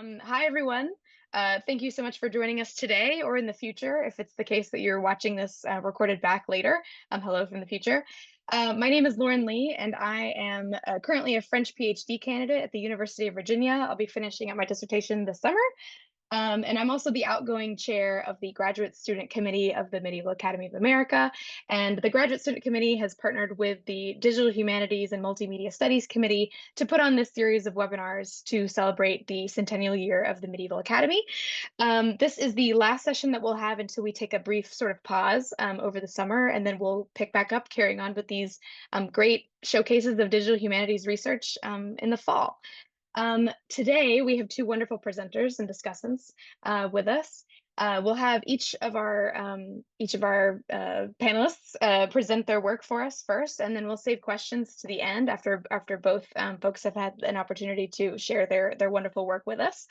Hi, everyone. Thank you so much for joining us today or in the future, if it's the case that you're watching this recorded back later. Hello from the future. My name is Lauren Lee, and I am currently a French PhD candidate at the University of Virginia. I'll be finishing up my dissertation this summer. And I'm also the outgoing chair of the Graduate Student Committee of the Medieval Academy of America. And the Graduate Student Committee has partnered with the Digital Humanities and Multimedia Studies Committee to put on this series of webinars to celebrate the centennial year of the Medieval Academy. This is the last session that we'll have until we take a brief sort of pause over the summer, and then we'll pick back up carrying on with these great showcases of digital humanities research in the fall. Today, we have two wonderful presenters and discussants with us. We'll have each of our panelists present their work for us first, and then we'll save questions to the end after both folks have had an opportunity to share their wonderful work with us.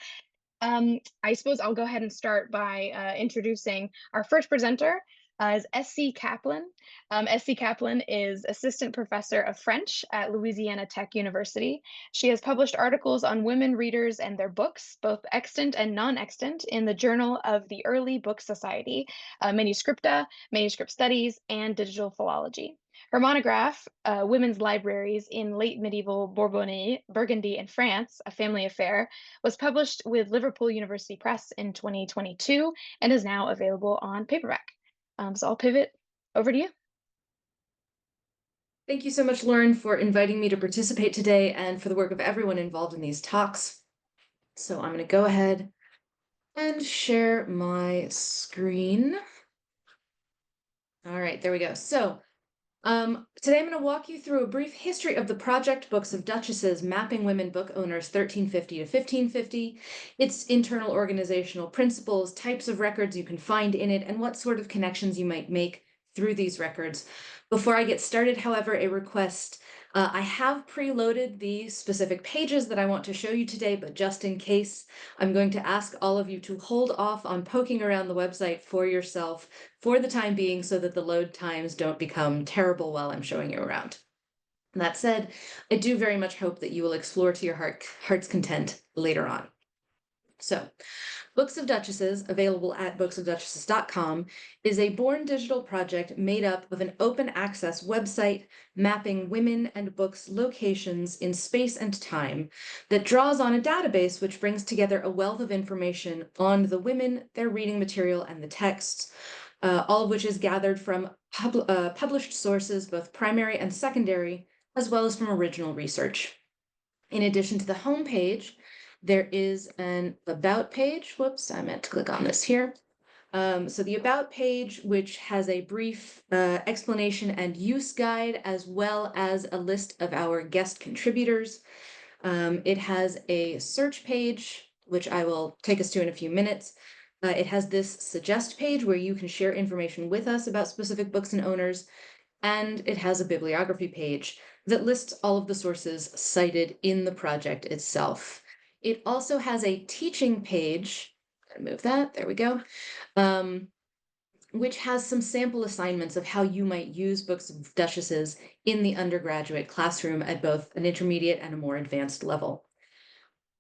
I suppose I'll go ahead and start by introducing our first presenter. Is S.C. Kaplan. S.C. Kaplan is assistant professor of French at Louisiana Tech University. She has published articles on women readers and their books, both extant and non-extant, in the Journal of the Early Book Society, Manuscripta, Manuscript Studies, and Digital Philology. Her monograph, Women's Libraries in Late Medieval Bourbonnais, Burgundy, and France, A Family Affair, was published with Liverpool University Press in 2022 and is now available on paperback. So I'll pivot over to you. Thank you so much, Lauren, for inviting me to participate today and for the work of everyone involved in these talks. So I'm going to go ahead and share my screen. All right, there we go. So today I'm going to walk you through a brief history of the project Books of Duchesses, mapping women book owners 1350 to 1550, its internal organizational principles, types of records you can find in it, and what sort of connections you might make through these records. Before I get started, however, a request. I have preloaded the specific pages that I want to show you today, but just in case, I'm going to ask all of you to hold off on poking around the website for yourself for the time being so that the load times don't become terrible while I'm showing you around. That said, I do very much hope that you will explore to your heart's content later on. So, Books of Duchesses, available at booksofduchesses.com, is a born digital project made up of an open access website mapping women and books locations in space and time that draws on a database which brings together a wealth of information on the women, their reading material, and the texts, all of which is gathered from published sources, both primary and secondary, as well as from original research. In addition to the homepage, there is an About page. Whoops, I meant to click on this here. So the About page, which has a brief explanation and use guide, as well as a list of our guest contributors. It has a search page, which I will take us to in a few minutes. It has this suggest page where you can share information with us about specific books and owners. And it has a bibliography page that lists all of the sources cited in the project itself. It also has a teaching page. Move that, there we go, which has some sample assignments of how you might use Books of Duchesses in the undergraduate classroom at both an intermediate and a more advanced level.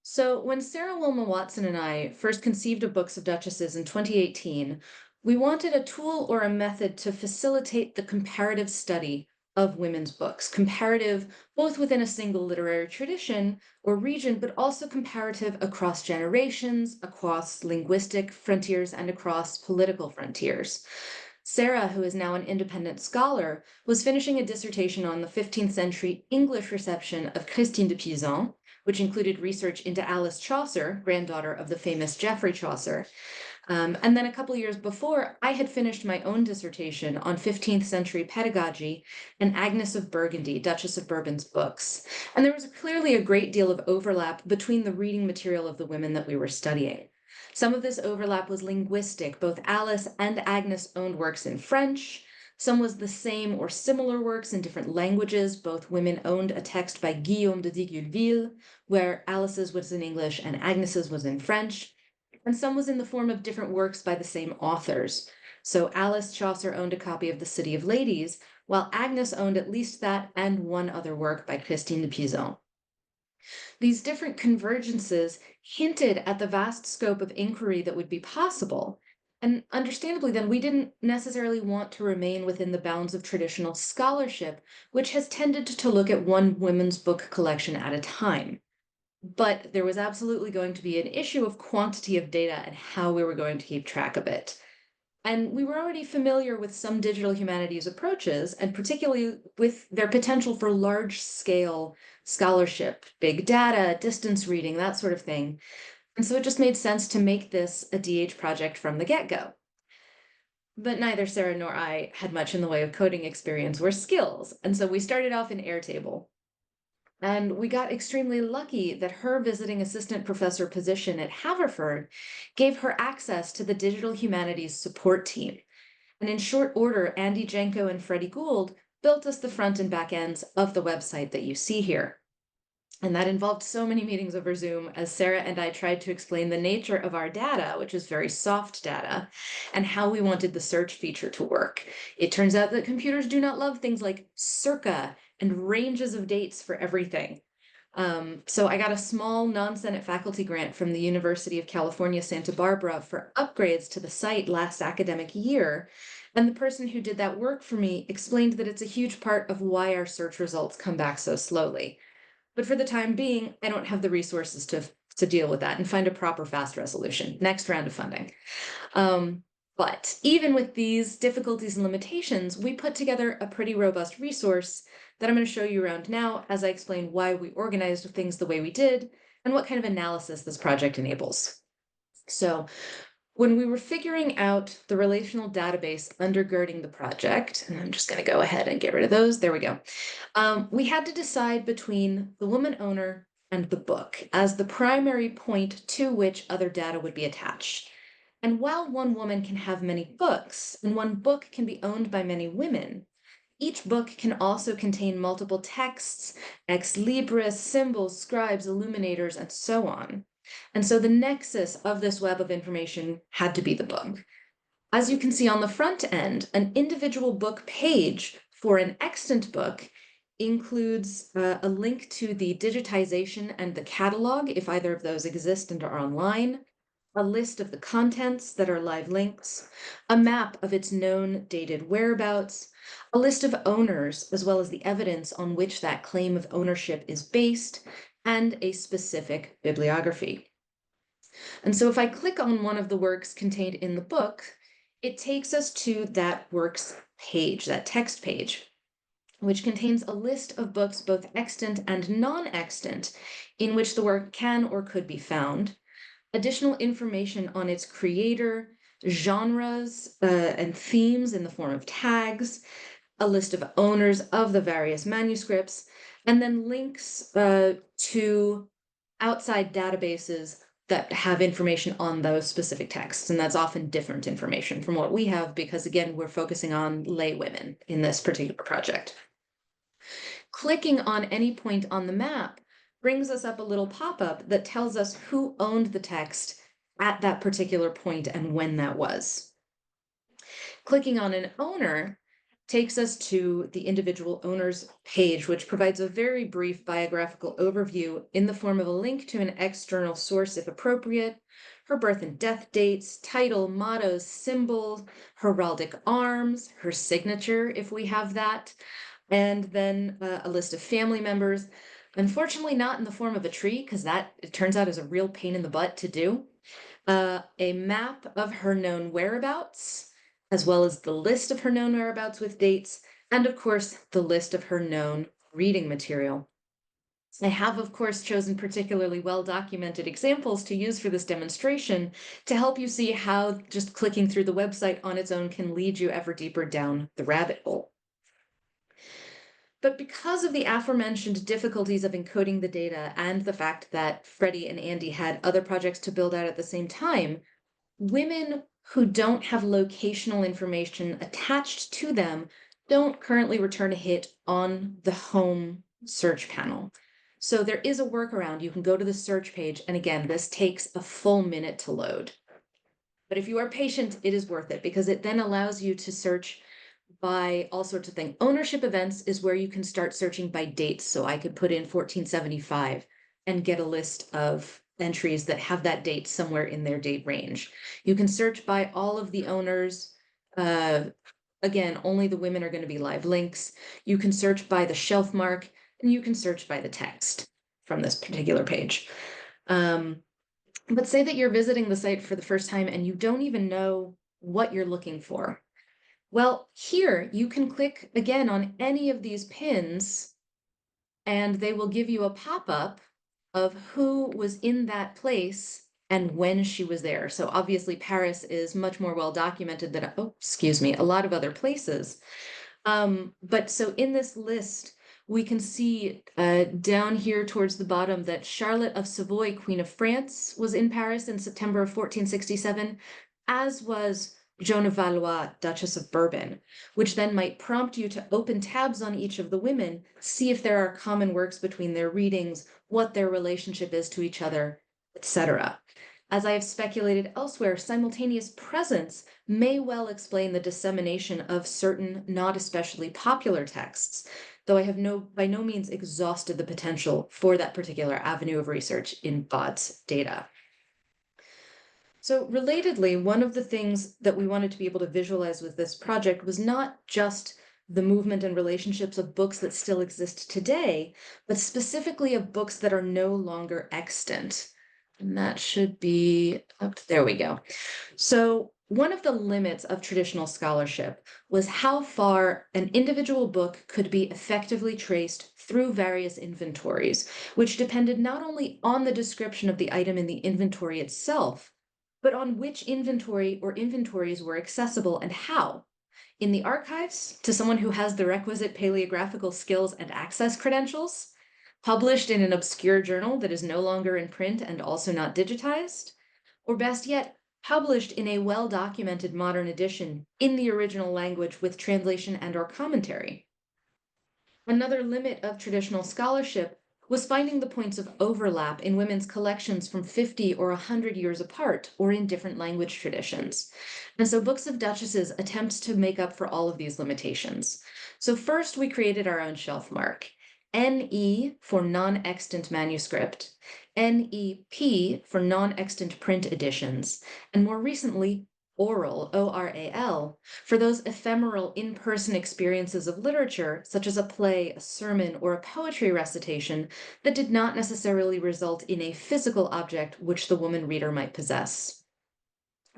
So when Sarah Wilma Watson and I first conceived of Books of Duchesses in 2018, we wanted a tool or a method to facilitate the comparative study of women's books, comparative both within a single literary tradition or region, but also comparative across generations, across linguistic frontiers, and across political frontiers. Sarah, who is now an independent scholar, was finishing a dissertation on the 15th century English reception of Christine de Pizan, which included research into Alice Chaucer, granddaughter of the famous Geoffrey Chaucer. And then a couple years before, I had finished my own dissertation on 15th century pedagogy and Agnes of Burgundy, Duchess of Bourbon's books. And there was clearly a great deal of overlap between the reading material of the women that we were studying. Some of this overlap was linguistic. Both Alice and Agnes owned works in French. Some was the same or similar works in different languages. Both women owned a text by Guillaume de Digulville, where Alice's was in English and Agnes's was in French. And some was in the form of different works by the same authors. So Alice Chaucer owned a copy of The City of Ladies, while Agnes owned at least that and one other work by Christine de Pizan. These different convergences hinted at the vast scope of inquiry that would be possible. And understandably, then, we didn't necessarily want to remain within the bounds of traditional scholarship, which has tended to look at one women's book collection at a time. But there was absolutely going to be an issue of quantity of data and how we were going to keep track of it. And we were already familiar with some digital humanities approaches, and particularly with their potential for large scale scholarship, big data, distance reading, that sort of thing. And so it just made sense to make this a DH project from the get go. But neither Sarah nor I had much in the way of coding experience or skills. And so we started off in Airtable. And we got extremely lucky that her visiting assistant professor position at Haverford gave her access to the digital humanities support team. And in short order, Andy Jenko and Freddie Gould built us the front and back ends of the website that you see here. And that involved so many meetings over Zoom as Sarah and I tried to explain the nature of our data, which is very soft data, and how we wanted the search feature to work. It turns out that computers do not love things like circa and ranges of dates for everything. So I got a small non-Senate faculty grant from the University of California, Santa Barbara for upgrades to the site last academic year. And the person who did that work for me explained that it's a huge part of why our search results come back so slowly. But for the time being, I don't have the resources to deal with that and find a proper fast resolution. Next round of funding. But even with these difficulties and limitations, we put together a pretty robust resource that I'm going to show you around now as I explain why we organized things the way we did and what kind of analysis this project enables. So when we were figuring out the relational database undergirding the project, and I'm just going to go ahead and get rid of those. There we go. We had to decide between the woman owner and the book as the primary point to which other data would be attached. And while one woman can have many books, and one book can be owned by many women, each book can also contain multiple texts, ex libris, symbols, scribes, illuminators, and so on. And so the nexus of this web of information had to be the book. As you can see on the front end, an individual book page for an extant book includes a link to the digitization and the catalog, if either of those exist and are online, a list of the contents that are live links, a map of its known dated whereabouts, a list of owners, as well as the evidence on which that claim of ownership is based, and a specific bibliography. And so if I click on one of the works contained in the book, it takes us to that works page, that text page, which contains a list of books both extant and non-extant in which the work can or could be found, additional information on its creator, genres, and themes in the form of tags, a list of owners of the various manuscripts, and then links to outside databases that have information on those specific texts. And that's often different information from what we have because, again, we're focusing on lay women in this particular project. Clicking on any point on the map brings us up a little pop-up that tells us who owned the text at that particular point and when that was. Clicking on an owner takes us to the individual owner's page, which provides a very brief biographical overview in the form of a link to an external source if appropriate, her birth and death dates, title, mottos, symbols, heraldic arms, her signature if we have that, and then a list of family members. Unfortunately, not in the form of a tree, because that, it turns out, is a real pain in the butt to do. A map of her known whereabouts, as well as the list of her known whereabouts with dates, and of course, the list of her known reading material. I have, of course, chosen particularly well-documented examples to use for this demonstration to help you see how just clicking through the website on its own can lead you ever deeper down the rabbit hole. But because of the aforementioned difficulties of encoding the data and the fact that Freddie and Andy had other projects to build out at the same time, women who don't have locational information attached to them don't currently return a hit on the home search panel. So there is a workaround. You can go to the search page, and again, this takes a full minute to load. But if you are patient, it is worth it because it then allows you to search by all sorts of things. Ownership events is where you can start searching by dates. So I could put in 1475, and get a list of entries that have that date somewhere in their date range. You can search by all of the owners. Again, only the women are going to be live links. You can search by the shelf mark, and you can search by the text from this particular page. But say that you're visiting the site for the first time and you don't even know what you're looking for. Well, here you can click again on any of these pins and they will give you a pop-up of who was in that place and when she was there. So obviously Paris is much more well documented than, a lot of other places. But so in this list, we can see down here towards the bottom that Charlotte of Savoy, Queen of France, was in Paris in September of 1467, as was Joan of Valois, Duchess of Bourbon, which then might prompt you to open tabs on each of the women, see if there are common works between their readings, what their relationship is to each other, etc. As I have speculated elsewhere, simultaneous presence may well explain the dissemination of certain not especially popular texts, though I have by no means exhausted the potential for that particular avenue of research in BOD's data. So relatedly, one of the things that we wanted to be able to visualize with this project was not just the movement and relationships of books that still exist today, but specifically of books that are no longer extant. And that should be up, there we go. So one of the limits of traditional scholarship was how far an individual book could be effectively traced through various inventories, which depended not only on the description of the item in the inventory itself, but on which inventory or inventories were accessible and how. In the archives, to someone who has the requisite paleographical skills and access credentials, published in an obscure journal that is no longer in print and also not digitized, or best yet, published in a well-documented modern edition in the original language with translation and/or commentary. Another limit of traditional scholarship was finding the points of overlap in women's collections from 50 or 100 years apart or in different language traditions. And so Books of Duchesses attempts to make up for all of these limitations. So first we created our own shelf mark. NE for non-extant manuscript, NEP for non-extant print editions, and more recently, oral, ORAL, for those ephemeral in-person experiences of literature, such as a play, a sermon, or a poetry recitation that did not necessarily result in a physical object which the woman reader might possess.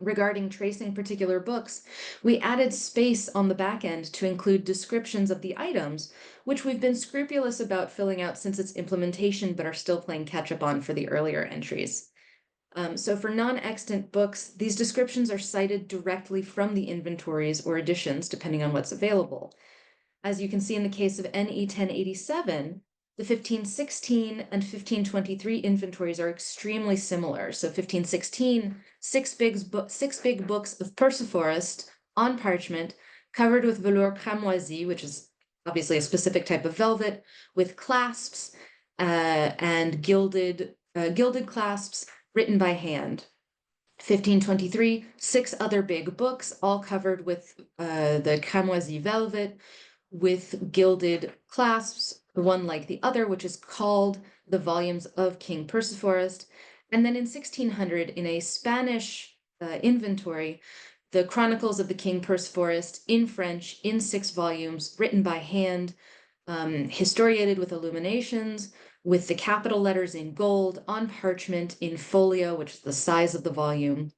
Regarding tracing particular books, we added space on the back end to include descriptions of the items, which we've been scrupulous about filling out since its implementation, but are still playing catch up on for the earlier entries. So for non-extant books, these descriptions are cited directly from the inventories or editions, depending on what's available. As you can see in the case of NE 1087, the 1516 and 1523 inventories are extremely similar. So 1516, six big books of perseforest on parchment, covered with velour cramoisi, which is obviously a specific type of velvet, with clasps and gilded clasps written by hand. 1523, six other big books, all covered with the cramoisi velvet, with gilded clasps, one like the other, which is called the volumes of King Perseforest. And then in 1600, in a Spanish inventory, the Chronicles of the King Perseforest in French, in 6 volumes, written by hand, historiated with illuminations, with the capital letters in gold, on parchment, in folio, which is the size of the volume,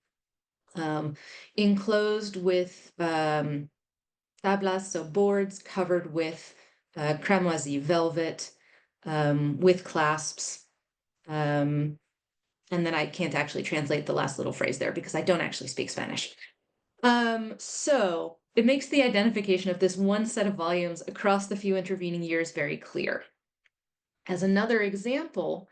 enclosed with tablas, so boards covered with cramoisi velvet, with clasps. And then I can't actually translate the last little phrase there because I don't actually speak Spanish. So it makes the identification of this one set of volumes across the few intervening years very clear. As another example,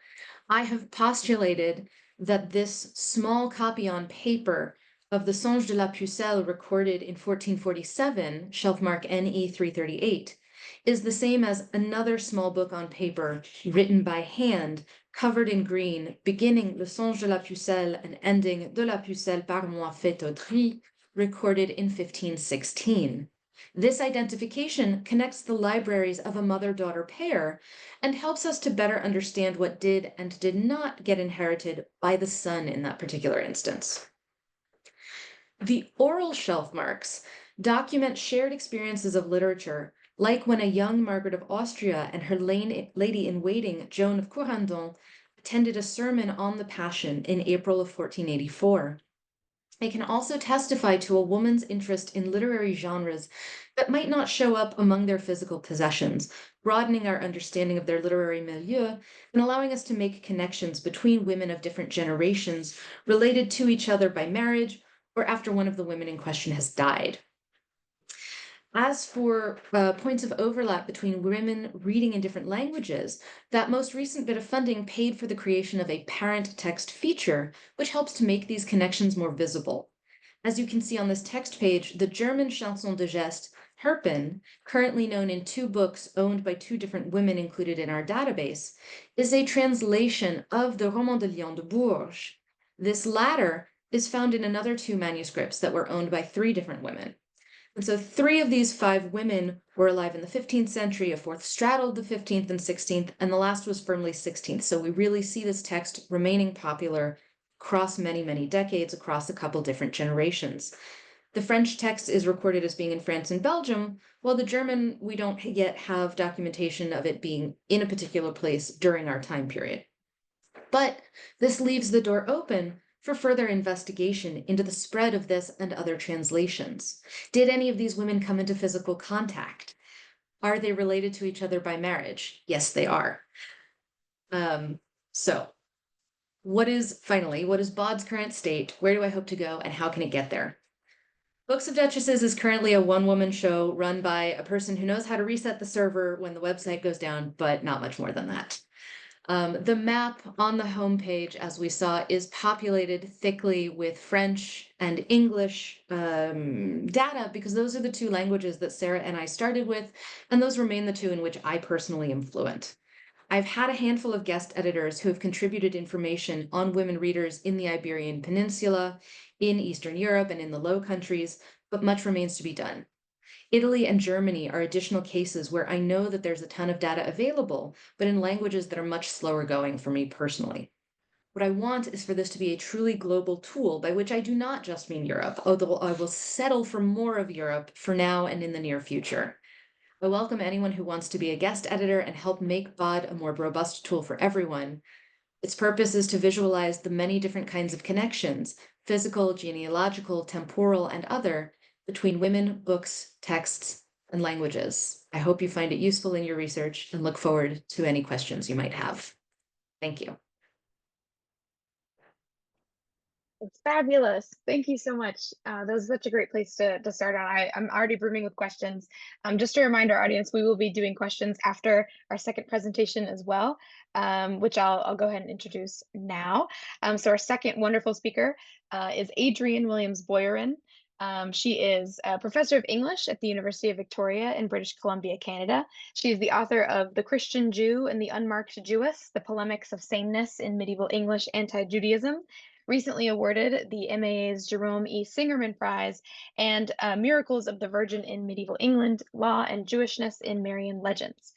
I have postulated that this small copy on paper of the Songe de la Pucelle recorded in 1447, shelf mark NE 338, is the same as another small book on paper written by hand, covered in green, beginning Le Songe de la Pucelle and ending De la Pucelle par moi fait Audry, recorded in 1516. This identification connects the libraries of a mother-daughter pair and helps us to better understand what did and did not get inherited by the son in that particular instance. The oral shelf marks document shared experiences of literature, like when a young Margaret of Austria and her lady-in-waiting, Joan of Courhandon, attended a sermon on the Passion in April of 1484. It can also testify to a woman's interest in literary genres that might not show up among their physical possessions, broadening our understanding of their literary milieu and allowing us to make connections between women of different generations related to each other by marriage or after one of the women in question has died. As for points of overlap between women reading in different languages, that most recent bit of funding paid for the creation of a parent text feature, which helps to make these connections more visible. As you can see on this text page, the German chanson de geste, Herpen, currently known in 2 books owned by 2 different women included in our database, is a translation of the Roman de Lion de Bourges. This latter is found in another 2 manuscripts that were owned by 3 different women. And so 3 of these 5 women were alive in the 15th century, a 4th straddled the 15th and 16th, and the last was firmly 16th. So we really see this text remaining popular across many, many decades, across a couple different generations. The French text is recorded as being in France and Belgium, while the German, we don't yet have documentation of it being in a particular place during our time period. But this leaves the door open for further investigation into the spread of this and other translations. Did any of these women come into physical contact? Are they related to each other by marriage? Yes, they are. So what is Baud's current state? Where do I hope to go and how can it get there? Books of Duchesses is currently a one-woman show run by a person who knows how to reset the server when the website goes down, but not much more than that. The map on the homepage, as we saw, is populated thickly with French and English data because those are the 2 languages that Sarah and I started with, and those remain the 2 in which I personally am fluent. I've had a handful of guest editors who have contributed information on women readers in the Iberian Peninsula, in Eastern Europe, and in the Low Countries, but much remains to be done. Italy and Germany are additional cases where I know that there's a ton of data available, but in languages that are much slower going for me personally. What I want is for this to be a truly global tool, by which I do not just mean Europe, although I will settle for more of Europe for now and in the near future. I welcome anyone who wants to be a guest editor and help make BOD a more robust tool for everyone. Its purpose is to visualize the many different kinds of connections, physical, genealogical, temporal, and other, between women, books, texts, and languages. I hope you find it useful in your research and look forward to any questions you might have. Thank you. It's fabulous. Thank you so much. That was such a great place to start on. I'm already brimming with questions. Just to remind our audience, we will be doing questions after our second presentation as well, which I'll go ahead and introduce now. So our second wonderful speaker is Adrienne Williams-Boyarin. She is a professor of English at the University of Victoria in British Columbia, Canada. She is the author of The Christian Jew and the Unmarked Jewess, The Polemics of Sameness in Medieval English Anti-Judaism, recently awarded the MAA's Jerome E. Singerman Prize, and Miracles of the Virgin in Medieval England, Law and Jewishness in Marian Legends.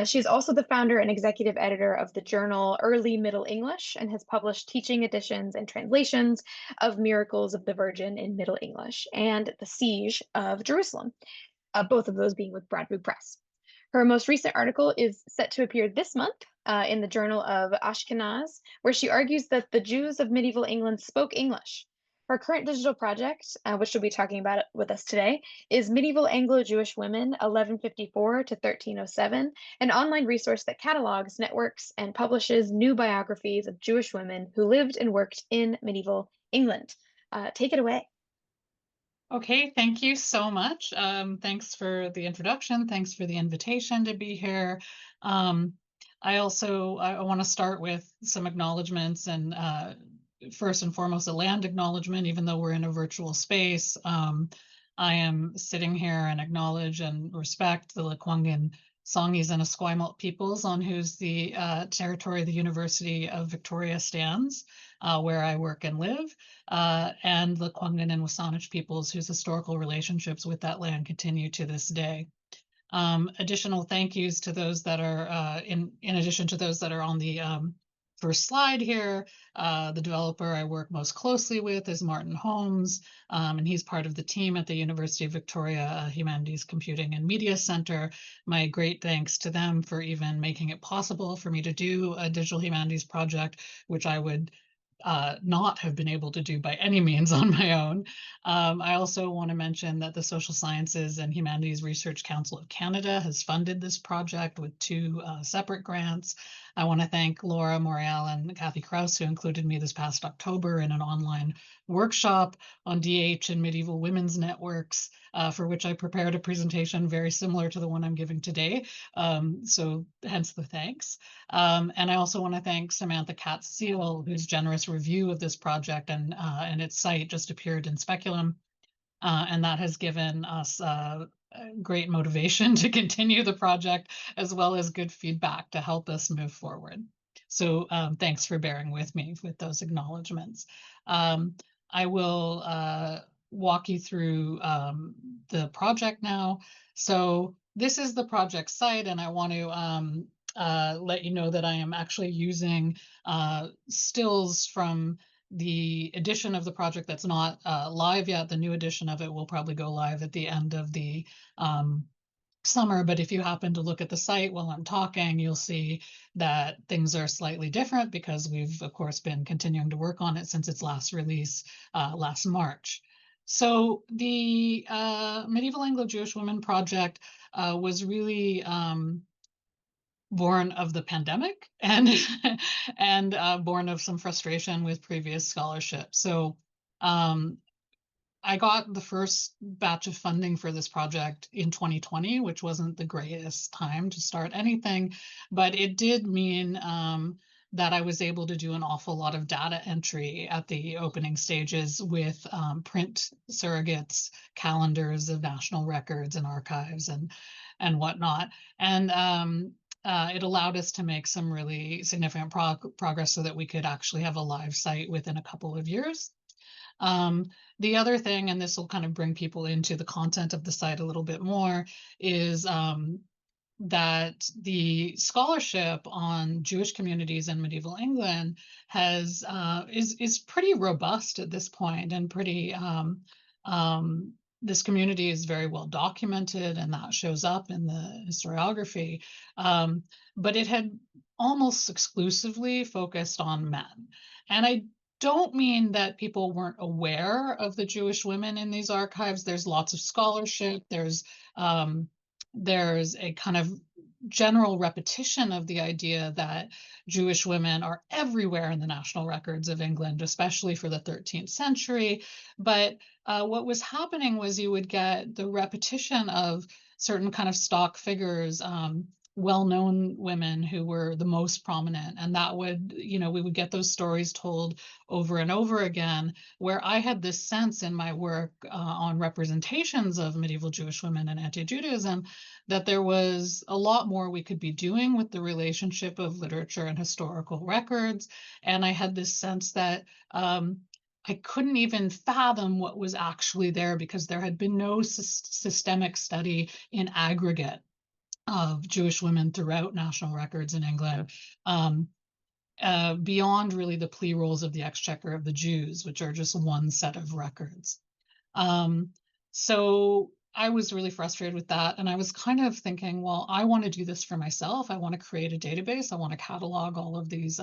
She is also the founder and executive editor of the journal Early Middle English and has published teaching editions and translations of Miracles of the Virgin in Middle English and The Siege of Jerusalem, both of those being with Broadwood Press. Her most recent article is set to appear this month in the Journal of Ashkenaz, where she argues that the Jews of medieval England spoke English. Her current digital project, which she'll be talking about with us today, is Medieval Anglo-Jewish Women 1154 to 1307, an online resource that catalogs, networks, and publishes new biographies of Jewish women who lived and worked in medieval England. Take it away. Okay, thank you so much. Thanks for the introduction. Thanks for the invitation to be here. I want to start with some acknowledgements, and first and foremost, a land acknowledgement, even though we're in a virtual space. I am sitting here and acknowledge and respect the Lekwungen, Songhees, and Esquimalt peoples on whose the territory the University of Victoria stands. where I work and live, and the Kwanghan and Wasanich peoples whose historical relationships with that land continue to this day. Additional thank yous to those that are, in addition to those that are on the first slide here. The developer I work most closely with is Martin Holmes, and he's part of the team at the University of Victoria Humanities Computing and Media Center. My great thanks to them for even making it possible for me to do a digital humanities project, which I would not have been able to do by any means on my own. I also want to mention that the Social Sciences and Humanities Research Council of Canada has funded this project with 2 separate grants. I want to thank Laura Morial and Kathy Krause, who included me this past October in an online workshop on DH and medieval women's networks, for which I prepared a presentation very similar to the one I'm giving today. So hence the thanks. And I also want to thank Samantha Katz-Seal, whose generous review of this project and its site just appeared in Speculum. And that has given us great motivation to continue the project, as well as good feedback to help us move forward. So thanks for bearing with me with those acknowledgements. I will walk you through the project now. So this is the project site, and I want to let you know that I am actually using stills from the edition of the project that's not live yet. The new edition of it will probably go live at the end of the summer, but if you happen to look at the site while I'm talking, you'll see that things are slightly different because we've, of course, been continuing to work on it since its last release last March. So the Medieval Anglo-Jewish Women Project was really born of the pandemic and and born of some frustration with previous scholarship. So I got the first batch of funding for this project in 2020, which wasn't the greatest time to start anything, but it did mean that I was able to do an awful lot of data entry at the opening stages with print surrogates, calendars of national records and archives and whatnot. And it allowed us to make some really significant progress so that we could actually have a live site within a couple of years. The other thing, and this will kind of bring people into the content of the site a little bit more, is that the scholarship on Jewish communities in medieval England is pretty robust at this point, and pretty this community is very well documented, and that shows up in the historiography. But it had almost exclusively focused on men. And I don't mean that people weren't aware of the Jewish women in these archives. There's lots of scholarship. There's a kind of general repetition of the idea that Jewish women are everywhere in the national records of England, especially for the 13th century. But what was happening was you would get the repetition of certain kind of stock figures, well-known women who were the most prominent, and that would, we would get those stories told over and over again, where I had this sense in my work on representations of medieval Jewish women and anti-Judaism that there was a lot more we could be doing with the relationship of literature and historical records. And I had this sense that I couldn't even fathom what was actually there because there had been no systemic study in aggregate of Jewish women throughout national records in England, beyond really the plea rolls of the Exchequer of the Jews, which are just one set of records. So I was really frustrated with that. And I was kind of thinking, well, I want to do this for myself. I want to create a database. I want to catalog all of these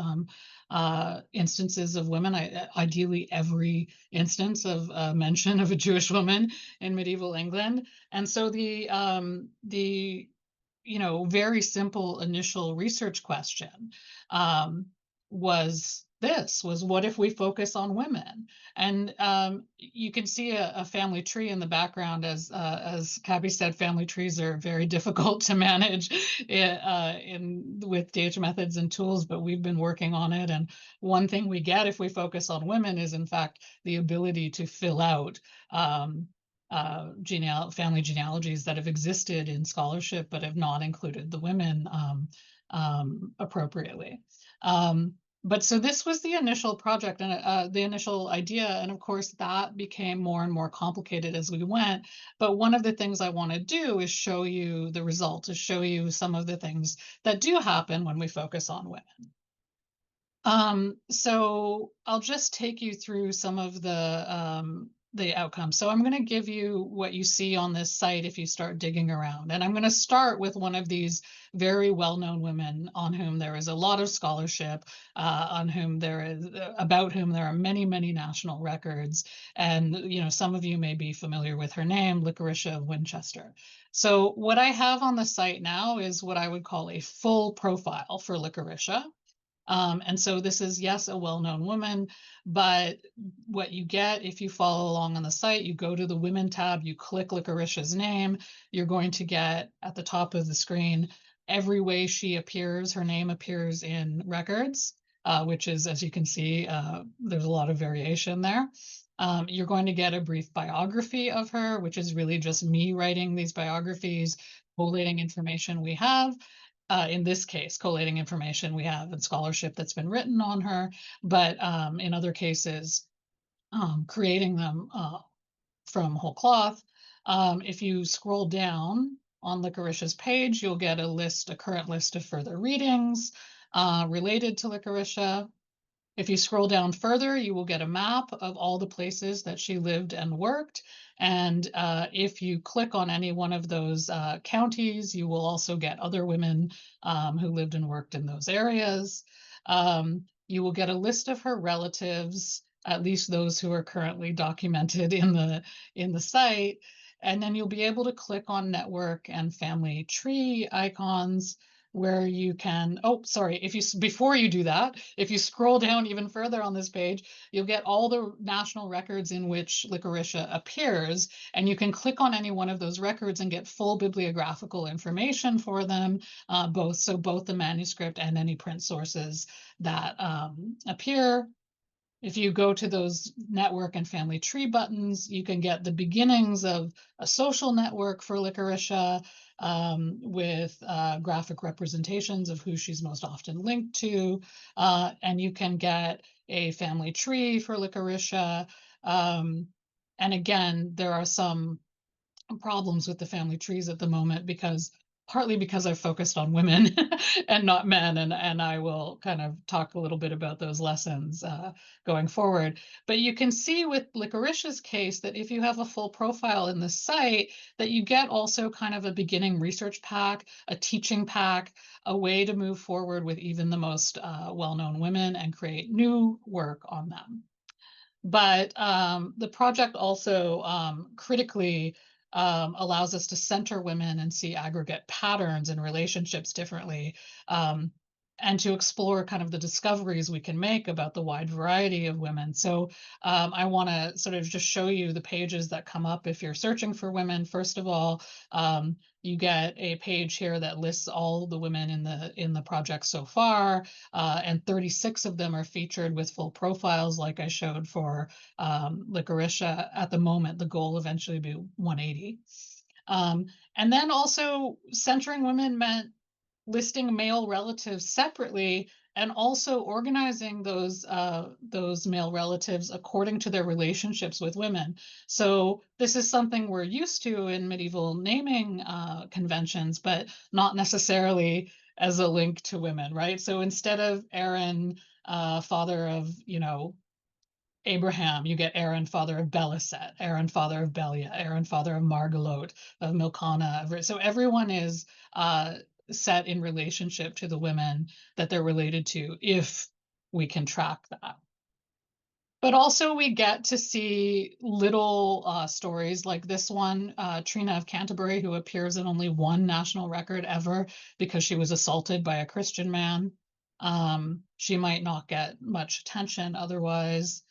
instances of women, ideally every instance of mention of a Jewish woman in medieval England. And so the very simple initial research question was what if we focus on women? And you can see a family tree in the background. As Kappie said, family trees are very difficult to manage with DH methods and tools, but we've been working on it. And one thing we get if we focus on women is, in fact, the ability to fill out family genealogies that have existed in scholarship but have not included the women appropriately. But so this was the initial project and the initial idea. And of course, that became more and more complicated as we went. But one of the things I want to do is show you the result, to show you some of the things that do happen when we focus on women. So I'll just take you through some of the outcomes. So I'm going to give you what you see on this site if you start digging around. And I'm going to start with one of these very well-known women on whom there is a lot of scholarship, about whom there are many, many national records. And, you know, some of you may be familiar with her name, Lycurcia of Winchester. So what I have on the site now is what I would call a full profile for Lycurcia. And so this is, yes, a well-known woman, but what you get if you follow along on the site, you go to the Women tab, you click Lycurcia's name, you're going to get at the top of the screen every way she appears. Her name appears in records, which is, as you can see, there's a lot of variation there. You're going to get a brief biography of her, which is really just me writing these biographies, collating information we have. In this case, collating information we have and scholarship that's been written on her, but in other cases, creating them from whole cloth. If you scroll down on Lycurcia's page, you'll get a current list of further readings related to Lycurcia. If you scroll down further, you will get a map of all the places that she lived and worked. And if you click on any one of those counties, you will also get other women who lived and worked in those areas. You will get a list of her relatives, at least those who are currently documented in the site. And then you'll be able to click on network and family tree icons where you can, oh, sorry, before you do that, if you scroll down even further on this page, you'll get all the national records in which Lycurcia appears, and you can click on any one of those records and get full bibliographical information for them, both the manuscript and any print sources that appear. If you go to those network and family tree buttons, you can get the beginnings of a social network for Lycurcia with graphic representations of who she's most often linked to. And you can get a family tree for Lycurcia. And again, there are some problems with the family trees at the moment partly because I've focused on women and not men, and I will kind of talk a little bit about those lessons going forward. But you can see with Lycurcia's case that if you have a full profile in the site, that you get also kind of a beginning research pack, a teaching pack, a way to move forward with even the most well-known women and create new work on them. But the project also critically allows us to center women and see aggregate patterns and relationships differently, and to explore kind of the discoveries we can make about the wide variety of women. So I want to sort of just show you the pages that come up if you're searching for women. First of all, you get a page here that lists all the women in the project so far, and 36 of them are featured with full profiles, like I showed for Lycurcia. At the moment, the goal eventually be 180. And then also centering women meant listing male relatives separately and also organizing those male relatives according to their relationships with women. So this is something we're used to in medieval naming conventions, but not necessarily as a link to women, right? So instead of Aaron, father of, Abraham, you get Aaron, father of Belisset, Aaron, father of Belia, Aaron, father of Margalote, of Milcana. So everyone is set in relationship to the women that they're related to, if we can track that. But also we get to see little stories like this one, Trina of Canterbury, who appears in only one national record ever because she was assaulted by a Christian man. She might not get much attention otherwise.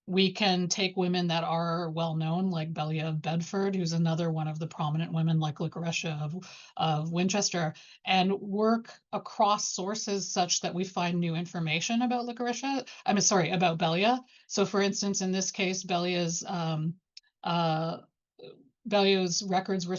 We can take women that are well known, like Belia of Bedford, who's another one of the prominent women, like Lycurcia of Winchester, and work across sources such that we find new information about Lycurcia. About Belia. So, for instance, in this case, Belia's Bellio's records were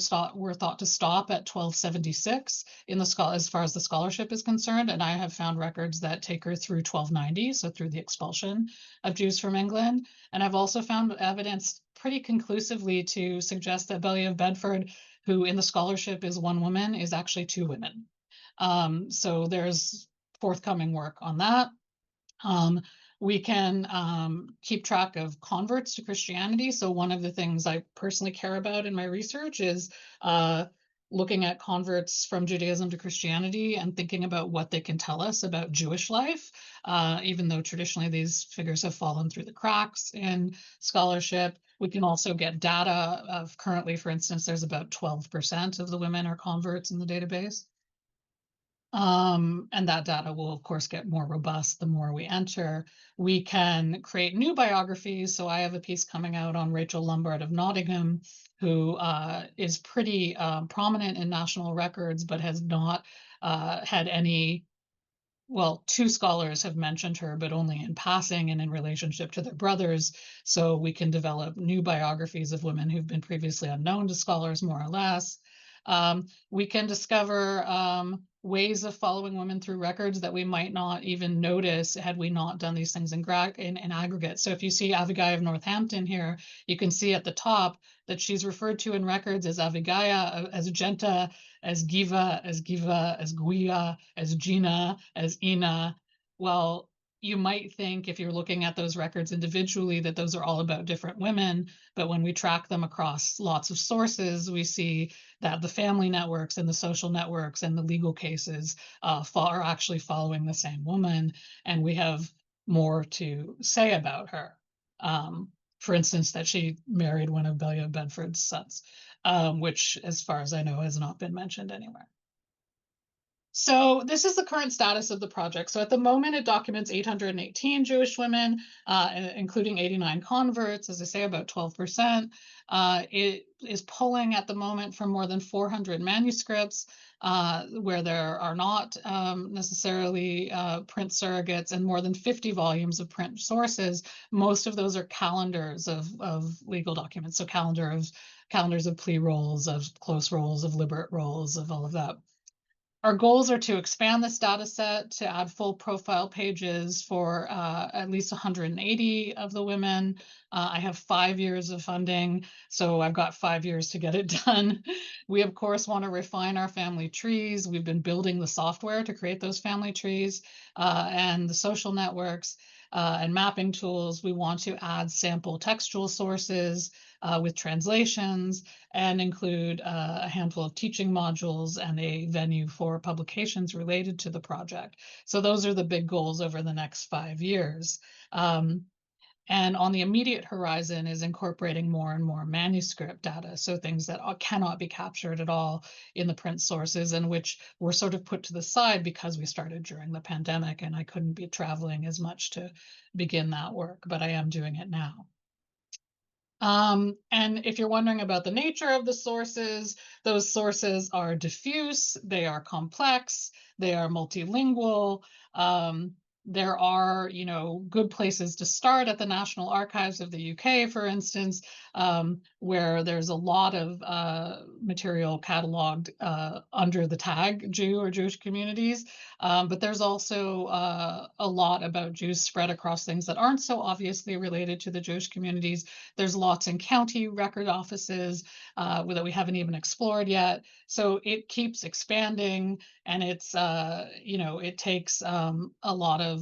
thought to stop at 1276 in the as far as the scholarship is concerned, and I have found records that take her through 1290, so through the expulsion of Jews from England. And I've also found evidence pretty conclusively to suggest that Bellio of Bedford, who in the scholarship is one woman, is actually two women. So there's forthcoming work on that. We can keep track of converts to Christianity. So one of the things I personally care about in my research is looking at converts from Judaism to Christianity and thinking about what they can tell us about Jewish life, even though traditionally these figures have fallen through the cracks in scholarship. We can also get data of currently, for instance, there's about 12% of the women are converts in the database. And that data will, of course, get more robust the more we enter. We can create new biographies. So I have a piece coming out on Rachel Lombard of Nottingham, who is pretty prominent in national records, but has not had any, well, two scholars have mentioned her, but only in passing and in relationship to their brothers. So we can develop new biographies of women who've been previously unknown to scholars, more or less. We can discover ways of following women through records that we might not even notice had we not done these things in aggregate. So if you see Avigai of Northampton here, you can see at the top that she's referred to in records as Avigaya, as Genta, as Giva, as Guia, as Gina, as Ina. Well, you might think if you're looking at those records individually that those are all about different women, but when we track them across lots of sources, we see that the family networks and the social networks and the legal cases are actually following the same woman, and we have more to say about her. For instance, that she married one of Bellio of Bedford's sons, which, as far as I know, has not been mentioned anywhere. So this is the current status of the project. So at the moment, it documents 818 Jewish women, including 89 converts, as I say, about 12%. It is pulling at the moment from more than 400 manuscripts, where there are not necessarily print surrogates, and more than 50 volumes of print sources. Most of those are calendars of legal documents. So calendars of plea rolls, of close rolls, of liberate rolls, of all of that. Our goals are to expand this data set to add full profile pages for at least 180 of the women. I have 5 years of funding, so I've got 5 years to get it done. We, of course, want to refine our family trees. We've been building the software to create those family trees and the social networks and mapping tools. We want to add sample textual sources with translations and include a handful of teaching modules and a venue for publications related to the project. So those are the big goals over the next 5 years. And on the immediate horizon is incorporating more and more manuscript data, so things that cannot be captured at all in the print sources and which were sort of put to the side because we started during the pandemic and I couldn't be traveling as much to begin that work, but I am doing it now. And if you're wondering about the nature of the sources, those sources are diffuse, they are complex, they are multilingual. There are, good places to start at the National Archives of the UK, for instance, where there's a lot of material cataloged under the tag Jew or Jewish communities. But there's also a lot about Jews spread across things that aren't so obviously related to the Jewish communities. There's lots in county record offices that we haven't even explored yet. So it keeps expanding, and it's, it takes a lot of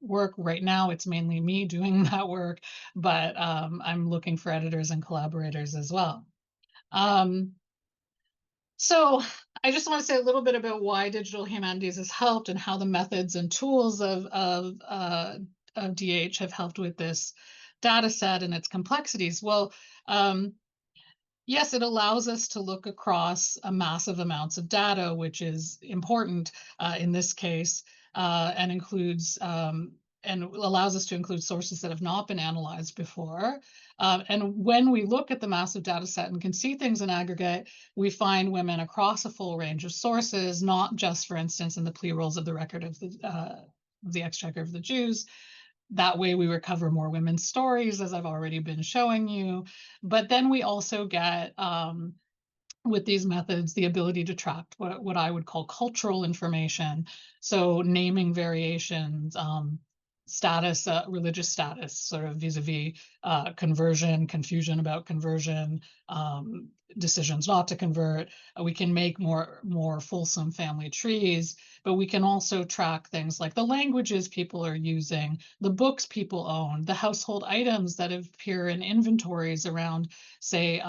work. Right now, it's mainly me doing that work, but I'm looking for editors and collaborators as well. So I just want to say a little bit about why digital humanities has helped and how the methods and tools of DH have helped with this data set and its complexities. Well, yes, it allows us to look across massive amounts of data, which is important in this case, and includes and allows us to include sources that have not been analyzed before. And when we look at the massive data set and can see things in aggregate, we find women across a full range of sources, not just, for instance, in the plea rolls of the record of the Exchequer of the Jews, that way we recover more women's stories, as I've already been showing you. But then we also get, with these methods, the ability to track what I would call cultural information. So naming variations, status, religious status, sort of vis-a-vis conversion, confusion about conversion, decisions not to convert. We can make more fulsome family trees, but we can also track things like the languages people are using, the books people own, the household items that appear in inventories around, say,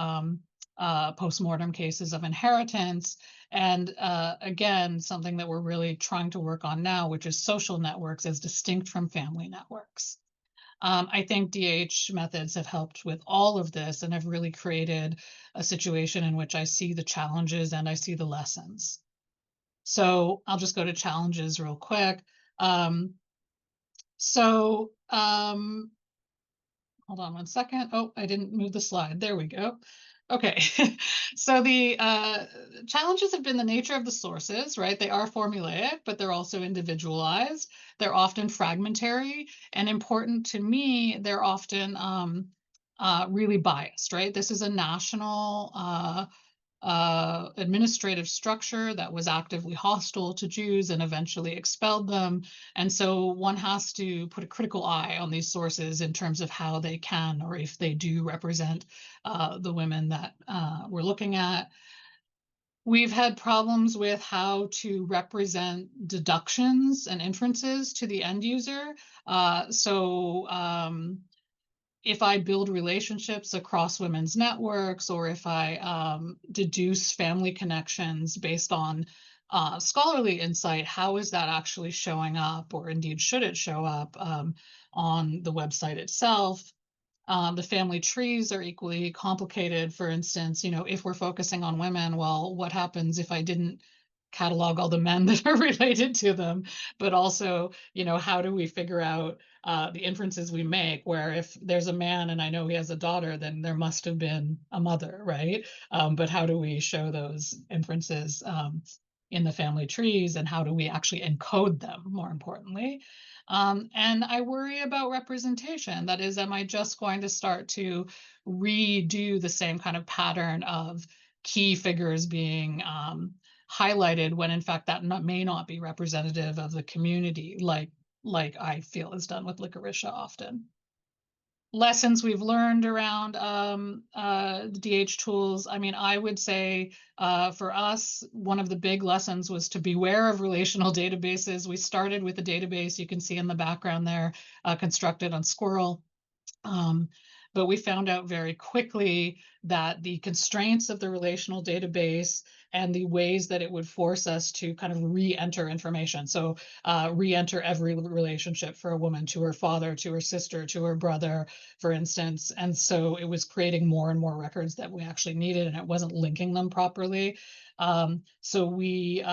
postmortem cases of inheritance. And again, something that we're really trying to work on now, which is social networks as distinct from family networks. I think DH methods have helped with all of this and have really created a situation in which I see the challenges and I see the lessons. So I'll just go to challenges real quick. Hold on one second. Oh, I didn't move the slide. There we go. Okay, so the challenges have been the nature of the sources, right? They are formulaic, but they're also individualized. They're often fragmentary, and important to me, they're often really biased, right? This is a national administrative structure that was actively hostile to Jews and eventually expelled them. And so one has to put a critical eye on these sources in terms of how they can, or if they do represent the women that we're looking at. We've had problems with how to represent deductions and inferences to the end user. If I build relationships across women's networks, or if I deduce family connections based on scholarly insight, how is that actually showing up, or indeed should it show up on the website itself? The family trees are equally complicated. For instance, if we're focusing on women, well, what happens if I didn't catalog all the men that are related to them? But also, how do we figure out the inferences we make, where if there's a man and I know he has a daughter, then there must have been a mother, right? But how do we show those inferences in the family trees, and how do we actually encode them, more importantly? And I worry about representation. That is, am I just going to start to redo the same kind of pattern of key figures being highlighted, when in fact that may not be representative of the community, like I feel is done with Licoricia often. Lessons we've learned around the DH tools. I mean, I would say for us, one of the big lessons was to beware of relational databases. We started with a database you can see in the background there, constructed on Squirrel. But we found out very quickly that the constraints of the relational database and the ways that it would force us to kind of re-enter information. So re-enter every relationship for a woman to her father, to her sister, to her brother, for instance. And so it was creating more and more records that we actually needed, and it wasn't linking them properly. So we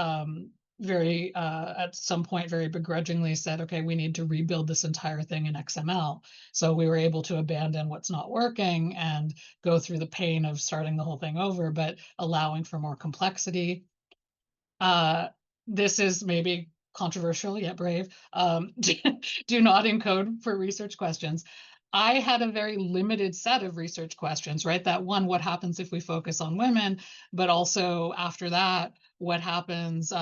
at some point very begrudgingly said, okay, we need to rebuild this entire thing in XML. So we were able to abandon what's not working and go through the pain of starting the whole thing over, but allowing for more complexity. This is maybe controversial yet brave. Do not encode for research questions. I had a very limited set of research questions, right? That one, what happens if we focus on women, but also after that, what happens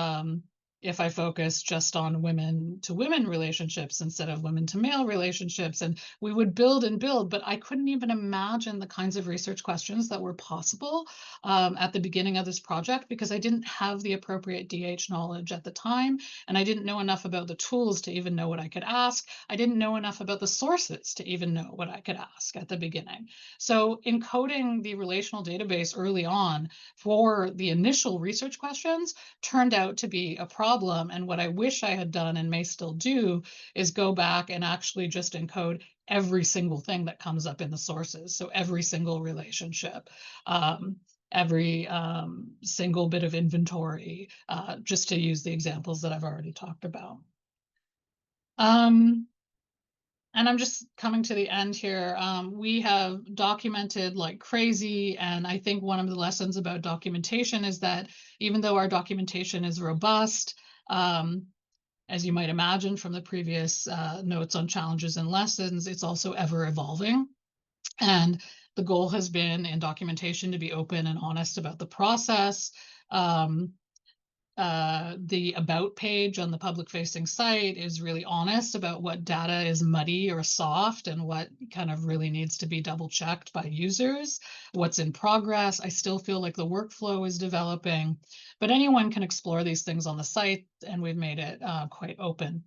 if I focus just on women to women relationships instead of women to male relationships? And we would build and build, but I couldn't even imagine the kinds of research questions that were possible at the beginning of this project, because I didn't have the appropriate DH knowledge at the time, and I didn't know enough about the tools to even know what I could ask. I didn't know enough about the sources to even know what I could ask at the beginning. So encoding the relational database early on for the initial research questions turned out to be a problem. And what I wish I had done, and may still do, is go back and actually just encode every single thing that comes up in the sources. So every single relationship, every single bit of inventory, just to use the examples that I've already talked about. And I'm just coming to the end here. We have documented like crazy, and I think one of the lessons about documentation is that even though our documentation is robust, as you might imagine from the previous notes on challenges and lessons, it's also ever evolving. And the goal has been in documentation to be open and honest about the process. The about page on the public facing site is really honest about what data is muddy or soft and what kind of really needs to be double checked by users, what's in progress. I still feel like the workflow is developing, but anyone can explore these things on the site, and we've made it quite open.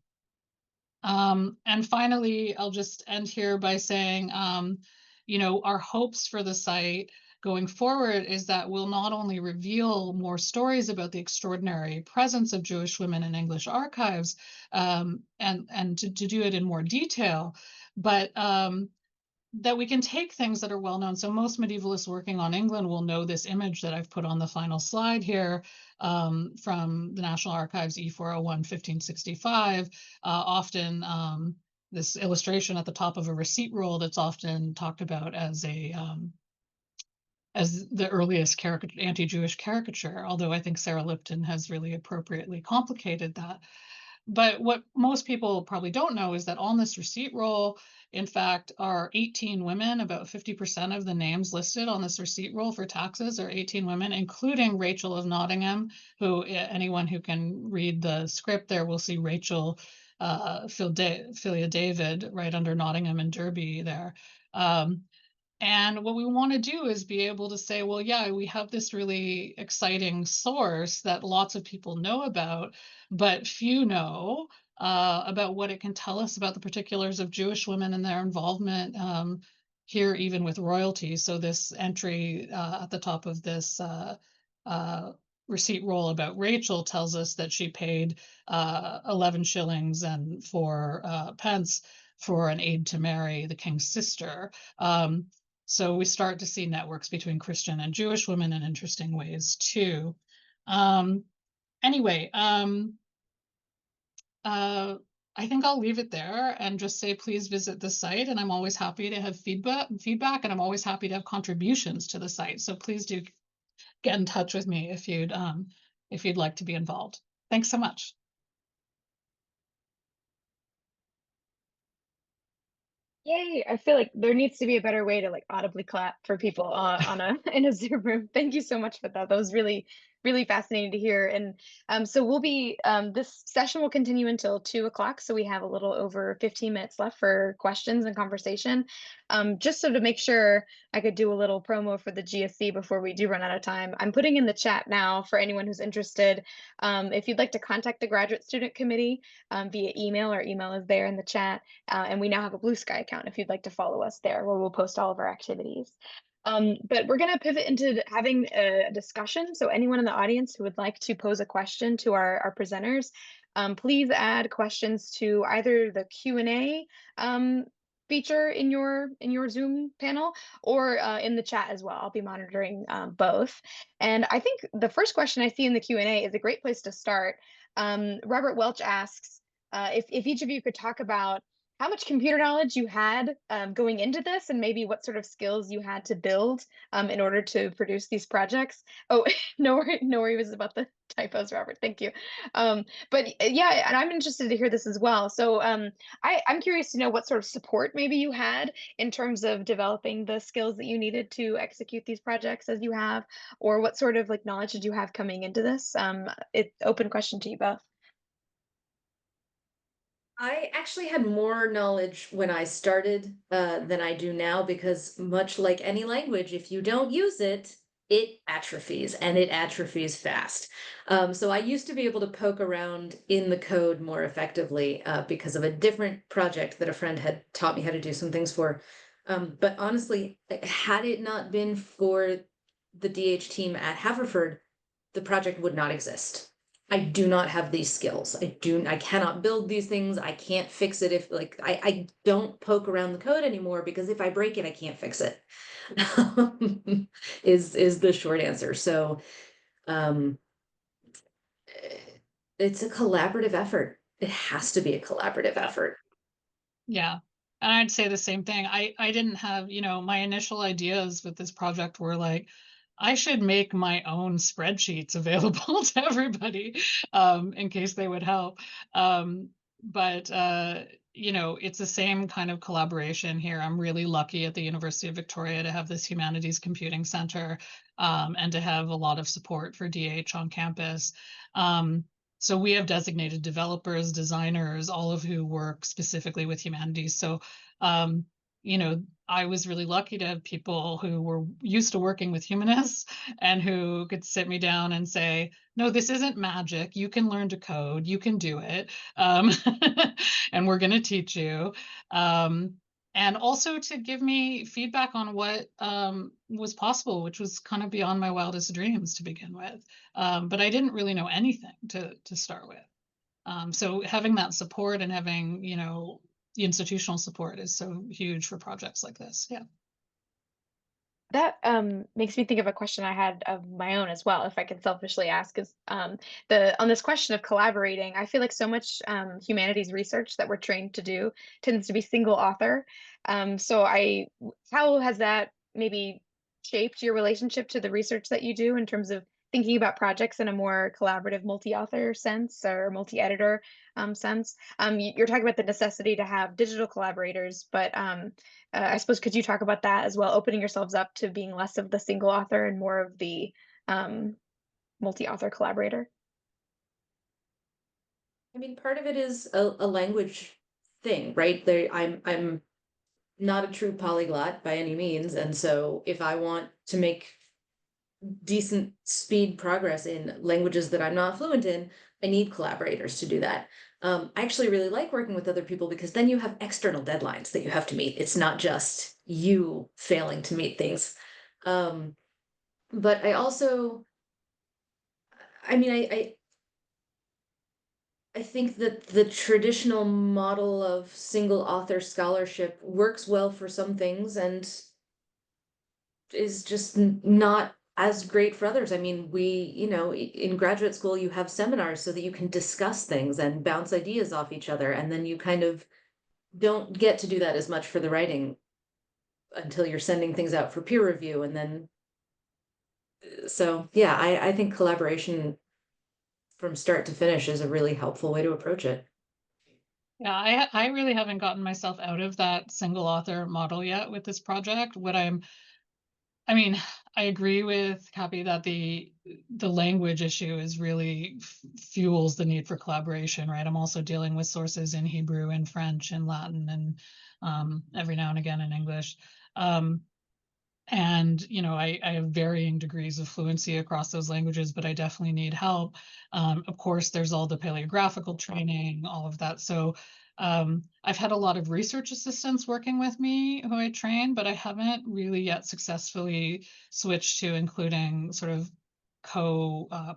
And finally, I'll just end here by saying, our hopes for the site going forward is that we'll not only reveal more stories about the extraordinary presence of Jewish women in English archives, and to do it in more detail, but that we can take things that are well known. So most medievalists working on England will know this image that I've put on the final slide here, from the National Archives E401 1565. Often this illustration at the top of a receipt roll that's often talked about as as the earliest anti-Jewish caricature, although I think Sarah Lipton has really appropriately complicated that. But what most people probably don't know is that on this receipt roll, in fact, are 18 women. About 50% of the names listed on this receipt roll for taxes are 18 women, including Rachel of Nottingham, who anyone who can read the script there will see Rachel Philia David right under Nottingham and Derby there. And what we want to do is be able to say, well, yeah, we have this really exciting source that lots of people know about, but few know about what it can tell us about the particulars of Jewish women and their involvement here, even with royalty. So this entry at the top of this receipt roll about Rachel tells us that she paid 11 shillings and 4 pence for an aid to Mary, the king's sister. So we start to see networks between Christian and Jewish women in interesting ways too. Anyway, I think I'll leave it there and just say, please visit the site. And I'm always happy to have feedback, and I'm always happy to have contributions to the site. So please do get in touch with me if you'd like to be involved. Thanks so much. Yay! I feel like there needs to be a better way to like audibly clap for people in a Zoom room. Thank you so much for that. That was really fascinating to hear. And so we'll be this session will continue until 2 o'clock. So we have a little over 15 minutes left for questions and conversation. Just so to make sure I could do a little promo for the GSC before we do run out of time, I'm putting in the chat now for anyone who's interested. If you'd like to contact the Graduate Student Committee via email, our email is there in the chat. And we now have a Blue Sky account if you'd like to follow us there, where we'll post all of our activities. But we're going to pivot into having a discussion. So anyone in the audience who would like to pose a question to our presenters, please add questions to either the Q&A feature in your Zoom panel or in the chat as well. I'll be monitoring both. And I think the first question I see in the Q&A is a great place to start. Robert Welch asks if each of you could talk about how much computer knowledge you had going into this, and maybe what sort of skills you had to build in order to produce these projects. Oh, no worries about the typos, Robert. Thank you. But yeah, and I'm interested to hear this as well. So I'm curious to know what sort of support maybe you had in terms of developing the skills that you needed to execute these projects as you have, or what sort of like knowledge did you have coming into this? It's open question to you both. I actually had more knowledge when I started than I do now, because much like any language, if you don't use it, it atrophies, and it atrophies fast. So I used to be able to poke around in the code more effectively because of a different project that a friend had taught me how to do some things for. But honestly, had it not been for the DH team at Haverford, the project would not exist. I do not have these skills. I cannot build these things. I can't fix it if I don't poke around the code anymore, because if I break it, I can't fix it. Is the short answer. So it's a collaborative effort. It has to be a collaborative effort. Yeah. And I'd say the same thing. I didn't have, my initial ideas with this project were like, I should make my own spreadsheets available to everybody, in case they would help. But you know, it's the same kind of collaboration here. I'm really lucky at the University of Victoria to have this Humanities Computing Center, and to have a lot of support for DH on campus. So we have designated developers, designers, all of who work specifically with humanities. So, you know, I was really lucky to have people who were used to working with humanists and who could sit me down and say, no, this isn't magic. You can learn to code. You can do it. And we're going to teach you. And also to give me feedback on what was possible, which was kind of beyond my wildest dreams to begin with. But I didn't really know anything to start with. So having that support and having, you know, the institutional support is so huge for projects like this. Yeah. That makes me think of a question I had of my own as well, if I can selfishly ask, is the on this question of collaborating. I feel like so much humanities research that we're trained to do tends to be single author. How has that maybe shaped your relationship to the research that you do in terms of thinking about projects in a more collaborative multi-author sense or multi-editor sense? You're talking about the necessity to have digital collaborators, but I suppose could you talk about that as well, opening yourselves up to being less of the single author and more of the um, multi-author collaborator? I mean, part of it is a language thing, right? I'm not a true polyglot by any means, and so if I want to make decent speed progress in languages that I'm not fluent in, I need collaborators to do that. I actually really like working with other people because then you have external deadlines that you have to meet. It's not just you failing to meet things. Um, but I also, I mean, I think that the traditional model of single author scholarship works well for some things and is just not as great for others. I mean, in graduate school, you have seminars so that you can discuss things and bounce ideas off each other. And then you kind of don't get to do that as much for the writing until you're sending things out for peer review. And then, so yeah, I think collaboration from start to finish is a really helpful way to approach it. Yeah, I really haven't gotten myself out of that single author model yet with this project. I mean, I agree with Kappie that the language issue is really fuels the need for collaboration, right? I'm also dealing with sources in Hebrew and French and Latin and every now and again in English. And you know, I have varying degrees of fluency across those languages, but I definitely need help. Of course, there's all the paleographical training, all of that. So I've had a lot of research assistants working with me who I train, but I haven't really yet successfully switched to including sort of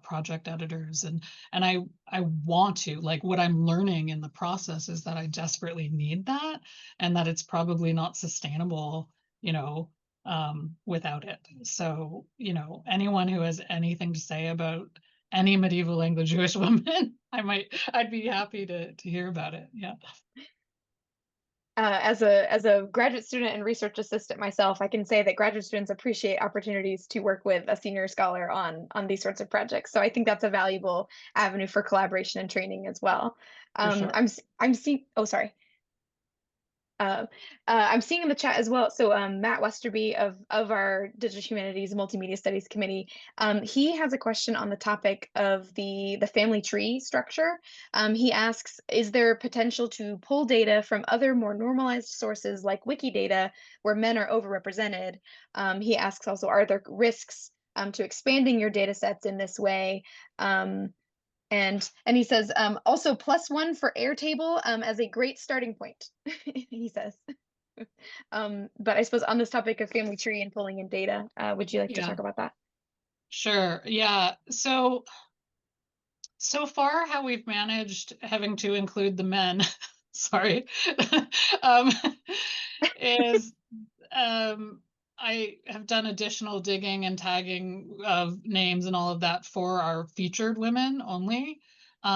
project editors. And I want to, like, what I'm learning in the process is that I desperately need that, and that it's probably not sustainable, you know, without it. So, you know, anyone who has anything to say about any medieval Anglo-Jewish woman, I'd be happy to hear about it. Yeah. As a graduate student and research assistant myself, I can say that graduate students appreciate opportunities to work with a senior scholar on these sorts of projects. So I think that's a valuable avenue for collaboration and training as well. For sure. I'm seeing. Oh, sorry. Uh, I'm seeing in the chat as well. So Matt Westerby of our Digital Humanities Multimedia Studies Committee, he has a question on the topic of the family tree structure. He asks, is there potential to pull data from other more normalized sources like Wikidata where men are overrepresented? He asks also, are there risks to expanding your data sets in this way? And he says, also +1 for Airtable as a great starting point, he says. But I suppose on this topic of family tree and pulling in data, would you like to Yeah, talk about that? sure. Yeah. So far, how we've managed having to include the men, sorry, um, is I have done additional digging and tagging of names and all of that for our featured women only.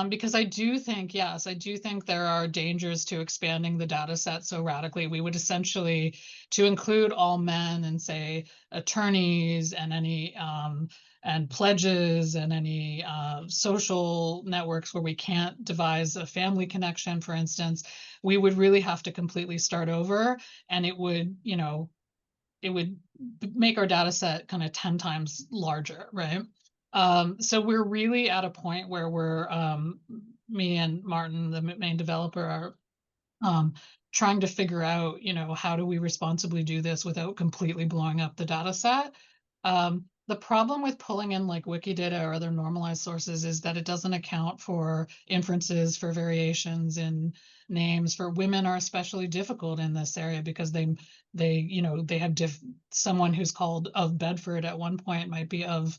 Because I do think, yes, I do think there are dangers to expanding the data set so radically. We would essentially, to include all men and say attorneys and any and pledges and any social networks where we can't devise a family connection, for instance, we would really have to completely start over, and it would, you know, it would make our data set kind of 10 times larger, right? So we're really at a point where me and Martin, the main developer, are trying to figure out, you know, how do we responsibly do this without completely blowing up the data set. The problem with pulling in like Wikidata or other normalized sources is that it doesn't account for inferences, for variations in names. For women are especially difficult in this area because you know, they have someone who's called of Bedford at one point might be of,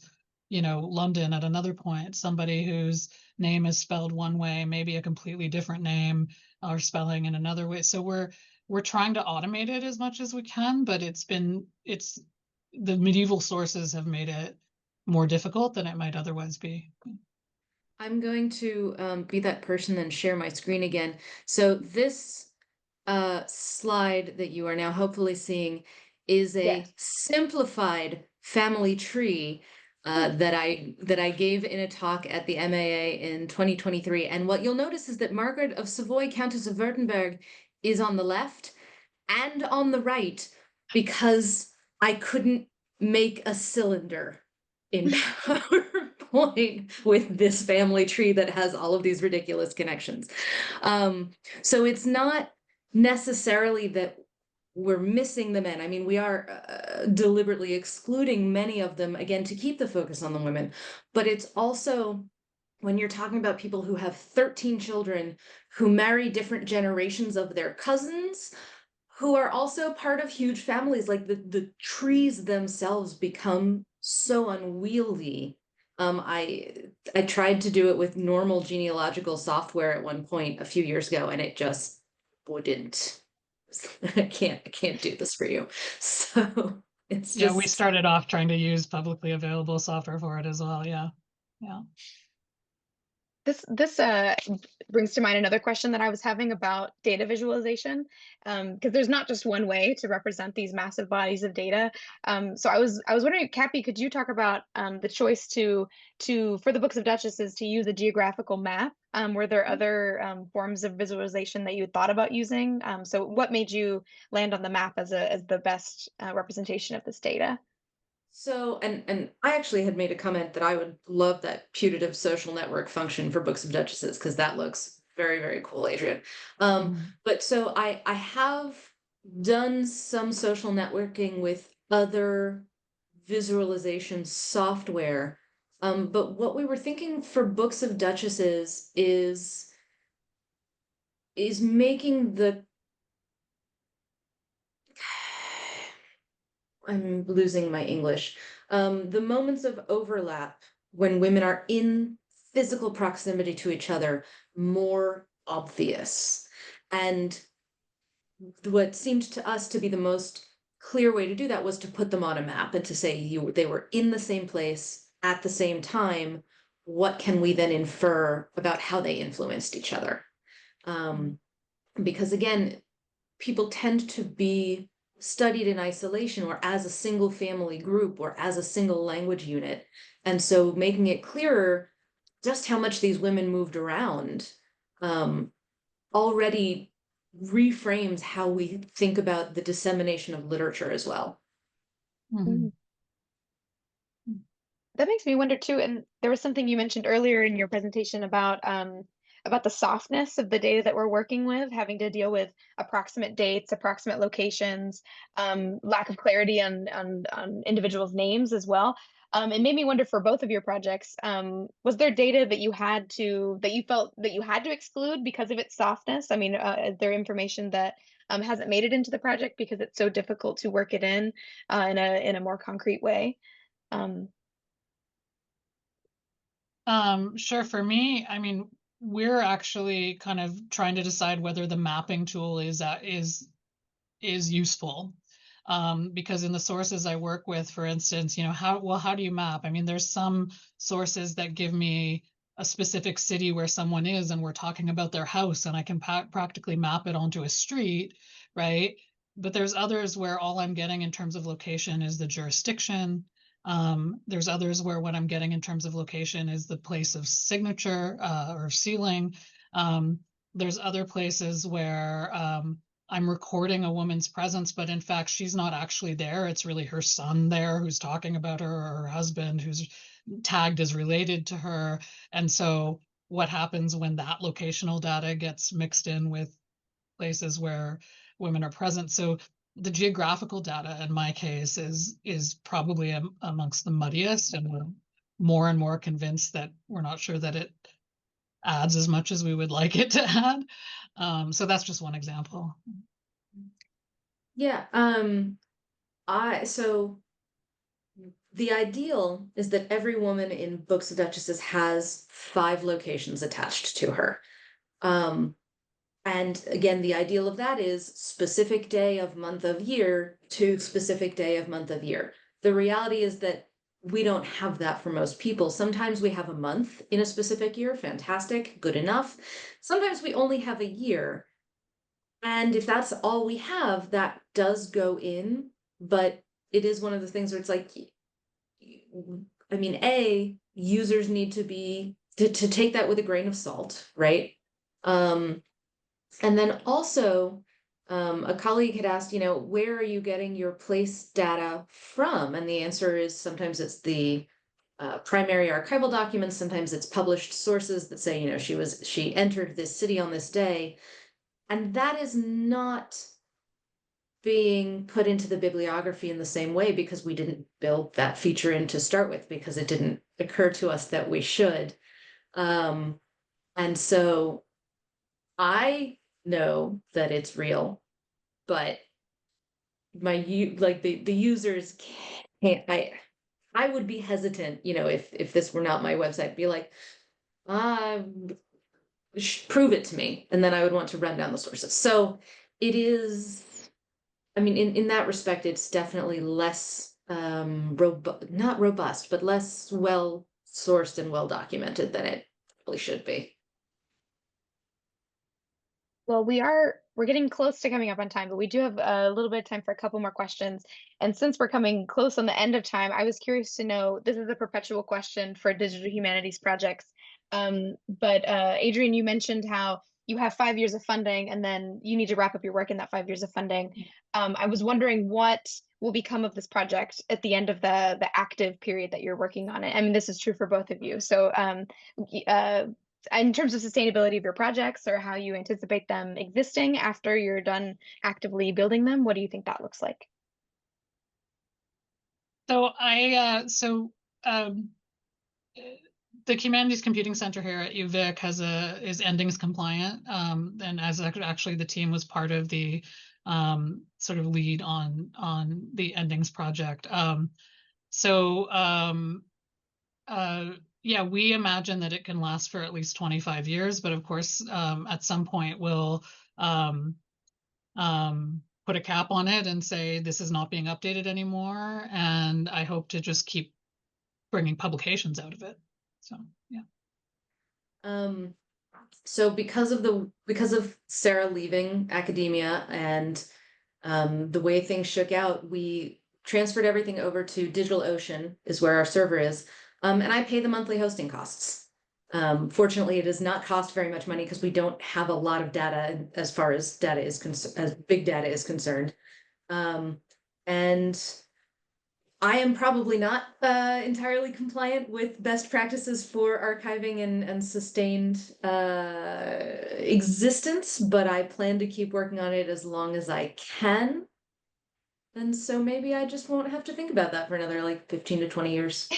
you know, London at another point. Somebody whose name is spelled one way, maybe a completely different name or spelling in another way. So we're trying to automate it as much as we can, but it's the medieval sources have made it more difficult than it might otherwise be. I'm going to be that person and share my screen again. So this slide that you are now hopefully seeing is a Yes. simplified family tree that I gave in a talk at the MAA in 2023. And what you'll notice is that Margaret of Savoy, Countess of Württemberg, is on the left and on the right because I couldn't make a cylinder in PowerPoint with this family tree that has all of these ridiculous connections. So it's not necessarily that we're missing the men. I mean, we are deliberately excluding many of them, again, to keep the focus on the women. But it's also when you're talking about people who have 13 children, who marry different generations of their cousins, who are also part of huge families, like the trees themselves become so unwieldy. I tried to do it with normal genealogical software at one point a few years ago, and it just wouldn't. I can't do this for you. So it's Yeah, we just started off trying to use publicly available software for it as well. Yeah. Yeah. This brings to mind another question that I was having about data visualization, because there's not just one way to represent these massive bodies of data. So I was wondering, Kappie, could you talk about the choice for the books of Duchesses to use a geographical map? Were there other forms of visualization that you had thought about using? So what made you land on the map as the best representation of this data? so, and I actually had made a comment that I would love that putative social network function for Books of Duchesses because that looks very, very cool, Adrienne. Mhm. But so I have done some social networking with other visualization software. But what we were thinking for Books of Duchesses is making the I'm losing my English. The moments of overlap when women are in physical proximity to each other more obvious. And what seemed to us to be the most clear way to do that was to put them on a map and to say they were in the same place at the same time. What can we then infer about how they influenced each other? Because again, people tend to be studied in isolation or as a single family group or as a single language unit. And so making it clearer just how much these women moved around already reframes how we think about the dissemination of literature as well. Mhm. That makes me wonder too, and there was something you mentioned earlier in your presentation about the softness of the data that we're working with, having to deal with approximate dates, approximate locations, lack of clarity on individuals' names as well. It made me wonder for both of your projects, was there data that you felt that you had to exclude because of its softness? I mean, is there information that hasn't made it into the project because it's so difficult to work it in a more concrete way? Um, Sure. For me, I mean, we're actually kind of trying to decide whether the mapping tool is useful. Because in the sources I work with, for instance, you know, how do you map? I mean, there's some sources that give me a specific city where someone is and we're talking about their house and I can practically map it onto a street, right? But there's others where all I'm getting in terms of location is the jurisdiction. There's others where what I'm getting in terms of location is the place of signature or sealing. There's other places where I'm recording a woman's presence, but in fact, she's not actually there. It's really her son there who's talking about her, or her husband who's tagged as related to her. And so what happens when that locational data gets mixed in with places where women are present? So the geographical data in my case is probably amongst the muddiest, and we're more and more convinced that we're not sure that it adds as much as we would like it to add. So that's just one example. Yeah. So the ideal is that every woman in Books of Duchesses has 5 locations attached to her. And again, the ideal of that is specific day of month of year to specific day of month of year. The reality is that we don't have that for most people. Sometimes we have a month in a specific year, fantastic, good enough. Sometimes we only have a year. And if that's all we have, that does go in, but it is one of the things where it's like, I mean, users need to to take that with a grain of salt, right? And then also, a colleague had asked, where are you getting your place data from? And the answer is sometimes it's the primary archival documents, sometimes it's published sources that say, she entered this city on this day. And that is not being put into the bibliography in the same way because we didn't build that feature in to start with, because it didn't occur to us that we should. And so I know that it's real, but the users can't. I would be hesitant, if this were not my website, be like, prove it to me, and then I would want to run down the sources. So it is, I mean, in that respect, it's definitely less not robust, but less well sourced and well documented than it probably should be. Well, we're getting close to coming up on time, but we do have a little bit of time for a couple more questions. And since we're coming close on the end of time, I was curious to know, this is a perpetual question for digital humanities projects. But Adrienne, you mentioned how you have 5 years of funding and then you need to wrap up your work in that 5 years of funding. I was wondering what will become of this project at the end of the active period that you're working on it. I mean, this is true for both of you. So in terms of sustainability of your projects or how you anticipate them existing after you're done actively building them, what do you think that looks like? So the Humanities Computing Center here at UVic is endings compliant, and as actually the team was part of the sort of lead on the endings project. Yeah, we imagine that it can last for at least 25 years, but of course, at some point we'll put a cap on it and say this is not being updated anymore. And I hope to just keep bringing publications out of it. So yeah. So because of Sarah leaving academia and the way things shook out, we transferred everything over to DigitalOcean, is where our server is. And I pay the monthly hosting costs. Fortunately, it does not cost very much money because we don't have a lot of data as far as as big data is concerned. And I am probably not entirely compliant with best practices for archiving and sustained existence, but I plan to keep working on it as long as I can. And so maybe I just won't have to think about that for another 15 to 20 years.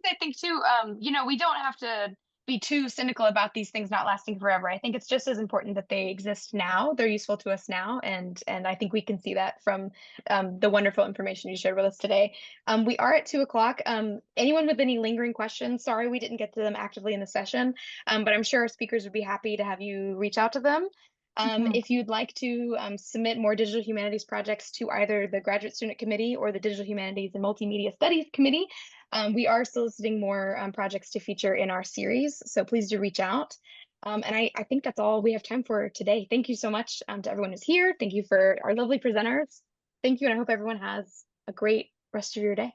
I think too, we don't have to be too cynical about these things not lasting forever. I think it's just as important that they exist now. They're useful to us now, and I think we can see that from the wonderful information you shared with us today. We are at 2:00. Anyone with any lingering questions? Sorry we didn't get to them actively in the session, but I'm sure our speakers would be happy to have you reach out to them. If you'd like to submit more digital humanities projects to either the Graduate Student Committee or the Digital Humanities and Multimedia Studies Committee, we are soliciting more projects to feature in our series, so please do reach out. And I think that's all we have time for today. Thank you so much to everyone who's here. Thank you for our lovely presenters. Thank you, and I hope everyone has a great rest of your day.